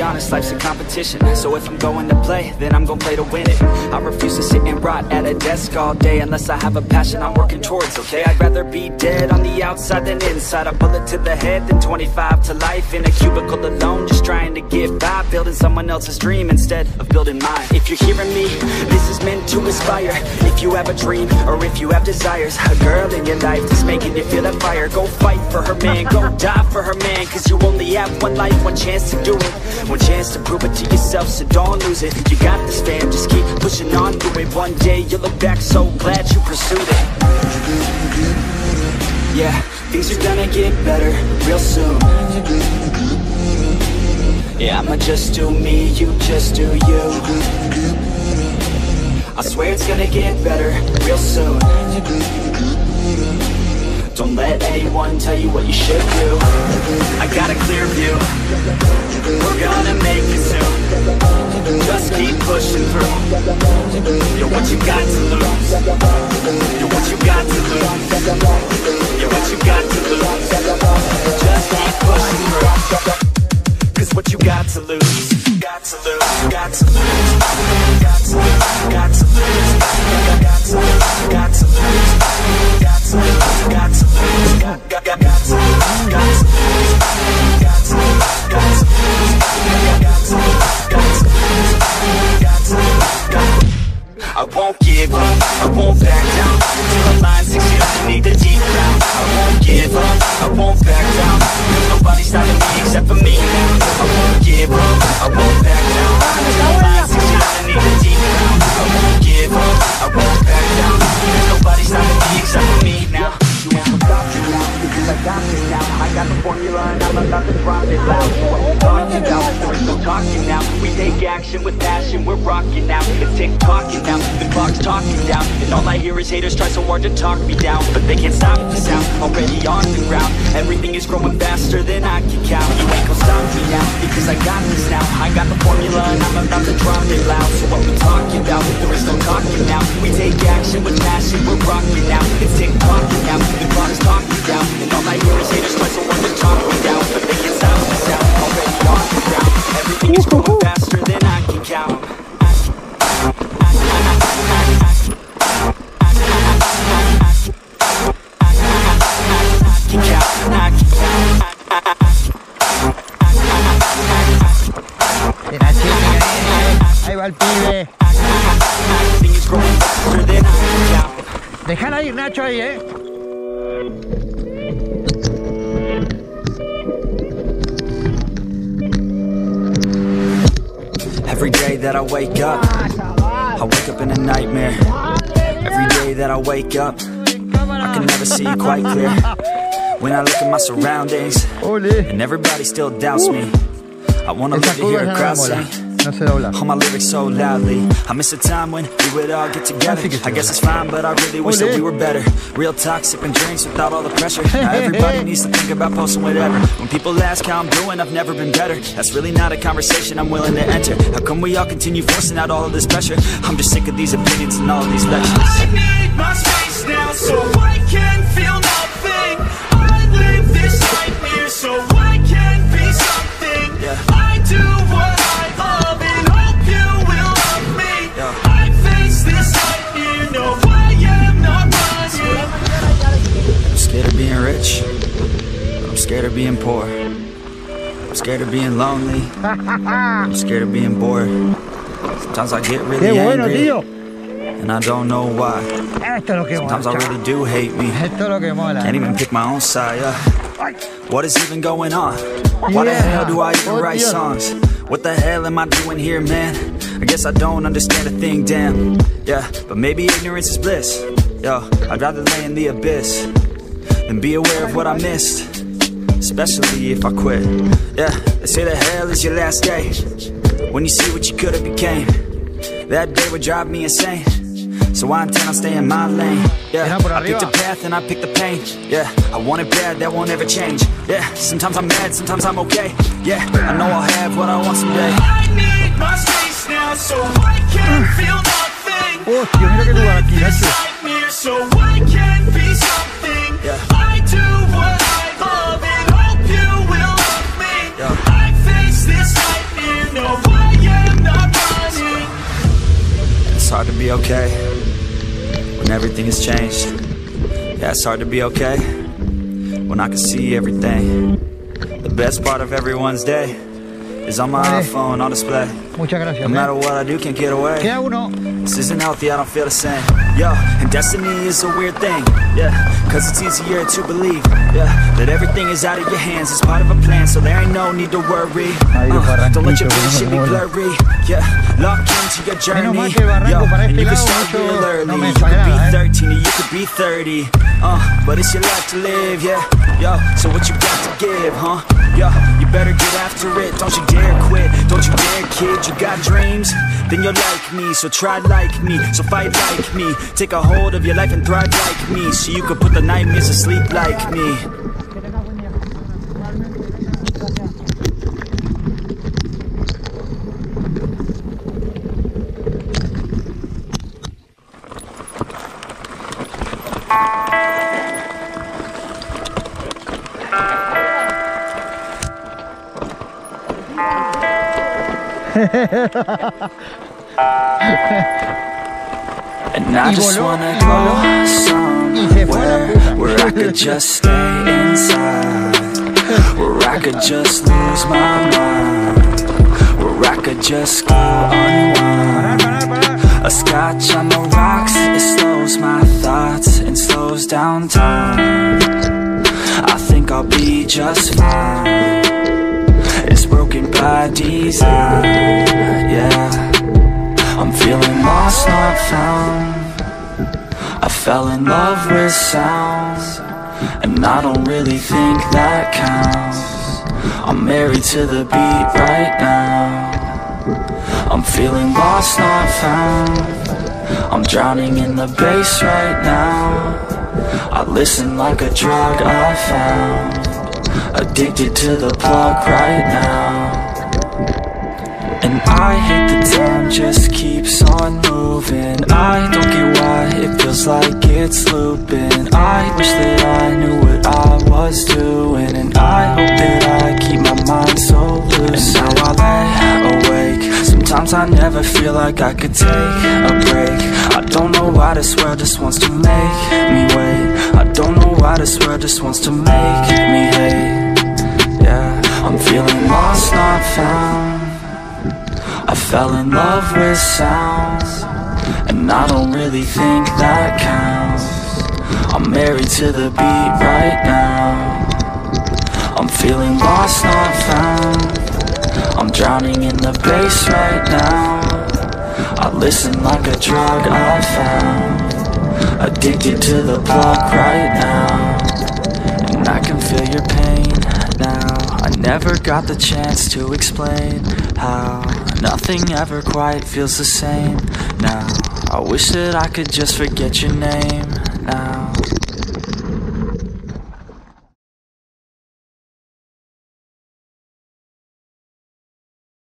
honest, life's a competition. So if I'm going to play, then I'm gonna play to win it. I refuse to sit and rot at a desk all day unless I have a passion I'm working towards, okay? I'd rather be dead on the outside than inside. A bullet to the head than 25 to life in a cubicle alone, just trying to get by, building someone else's dream instead of building mine. If you're hearing me, this is meant to inspire. If you have a dream, or if you have desires, a girl in your life that's making you feel that fire, go fight for her man, go die for her man. Cause you only have one life, one chance to do it, one chance to prove it to yourself, so don't lose it. You got this, fam, just keep pushing on through it. One day you'll look back so glad you pursued it. Yeah, things are gonna get better real soon. Yeah, I'ma just do me, you just do you. I swear it's gonna get better real soon. Don't let anyone tell you what you should do. I got a clear view, we're gonna make it soon. Just keep pushing through. You're what you got to lose. You're what you got to lose. You're what you got to lose. Just keep pushing through. Cause what you got to lose, got to lose, got to lose, got to lose, got to lose, got to lose, got to lose, got to lose, got to lose, got to lose, got to lose, got to lose, got to lose, got to lose, got to lose. I won't give up, I won't back down till the line 6 years beneath the deep ground. I won't give up, I won't back down. There's nobody stopping me except for me now. I won't give up, I won't back down till the line 6 years beneath the deep ground. I won't give up, I won't back down. There's nobody stopping me except for me now. You won't stop you now, because I got you now. I got the formula and I'm about to drop it loud. So what we talking about? There is no talking now. We take action with passion, we're rocking now. It's tick-tocking now, the clock's talking down. And all I hear is haters try so hard to talk me down, but they can't stop the sound, already on the ground. Everything is growing faster than I can count. You ain't gon' stop me now, because I got this now. I got the formula and I'm about to drop it loud. So what we talking about? There is no talking now. We take action with passion, we're rocking now. It's tick-tocking now, the clock's talking down. And all I hear is haters try so hard to talk me down, but they can't stop the sound, already on the ground. Everything is growing faster than I can count. Ahí va el pibe. Déjala ir, Nacho, ahí, Every day that I wake up in a nightmare. Every day that I wake up, I can never see quite clear. When I look at my surroundings, and everybody still doubts me, I wanna live to hear a crowd sing all my lyrics so loudly. I miss a time when we would all get together. I guess it's fine, but I really wish that we were better. Real talk, sipping drinks without all the pressure. Now everybody needs to think about posting whatever. When people ask how I'm doing, I've never been better. That's really not a conversation I'm willing to enter. How come we all continue forcing out all of this pressure? I'm just sick of these opinions and all of these lectures. I need my space now so I can feel nothing. I live this nightmare so I can be something. I do what I love and hope you will love me. I face this nightmare, no I am not running. I'm scared of being rich, I'm scared of being poor, I'm scared of being lonely, I'm scared of being bored. Sometimes I get really angry, and I don't know why. Sometimes I really do hate me, can't even pick my own side. What is even going on? Why the hell do I even write songs? What the hell am I doing here, man? I guess I don't understand a thing, damn. Yeah, but maybe ignorance is bliss. Yo, I'd rather lay in the abyss than be aware of what I missed, especially if I quit. Yeah, they say that hell is your last day, when you see what you could have became. That day would drive me insane, so I intend on staying in my lane. Yeah, I picked a path and I picked the pain. Yeah, I want it bad, that won't ever change. Yeah, sometimes I'm mad, sometimes I'm okay. Yeah, I know I'll have what I want someday. I need my space now so I can feel nothing. I live this nightmare so I can be something. I do what I love and hope you will love me. I face this nightmare, be okay when everything has changed. Yeah, it's hard to be okay when I can see everything. The best part of everyone's day is on my iPhone on display. Muchas gracias. No matter what I do, can't get away. Queda uno. This isn't healthy, I don't feel the same. Yo, and destiny is a weird thing. Yeah, cause it's easier to believe. Yeah, that everything is out of your hands. It's part of a plan, so there ain't no need to worry. Don't let your vision be blurry. Yeah, lock into your journey. Yo, and you can start real early. You could be 13 or you could be 30. But it's your life to live, yeah. Yo, so what you got to give, huh? Yo, you better get after it. Don't you dare quit, don't you dare kid. You got dreams, then you're like me. So try like me, so fight like me. Take a hold of your life and thrive like me, so you can put the nightmares to sleep like me. And I just wanna go somewhere where I could just stay inside, where I could just lose my mind, where I could just go unwind. A scotch on the rocks, it slows my thoughts and slows down time. I think I'll be just fine. It's broken by design, yeah. I'm feeling lost, not found. I fell in love with sounds, and I don't really think that counts. I'm married to the beat right now. I'm feeling lost, not found. I'm drowning in the bass right now. I listen like a drug I found. Addicted to the plug right now. And I hate the time just keeps on moving. I don't get why it feels like it's looping. I wish that I knew what I was doing, and I hope that I keep my mind so loose. And now I lay awake. Sometimes I never feel like I could take a break. I don't know why this world just wants to make me wait. I don't know why this world just wants to make me hate. Yeah, I'm feeling lost, not found. I fell in love with sounds, and I don't really think that counts. I'm married to the beat right now. I'm feeling lost, not found. I'm drowning in the bass right now. I listen like a drug I found. Addicted to the plug right now. And I can feel your pain now. I never got the chance to explain how nothing ever quite feels the same now. I wish that I could just forget your name now.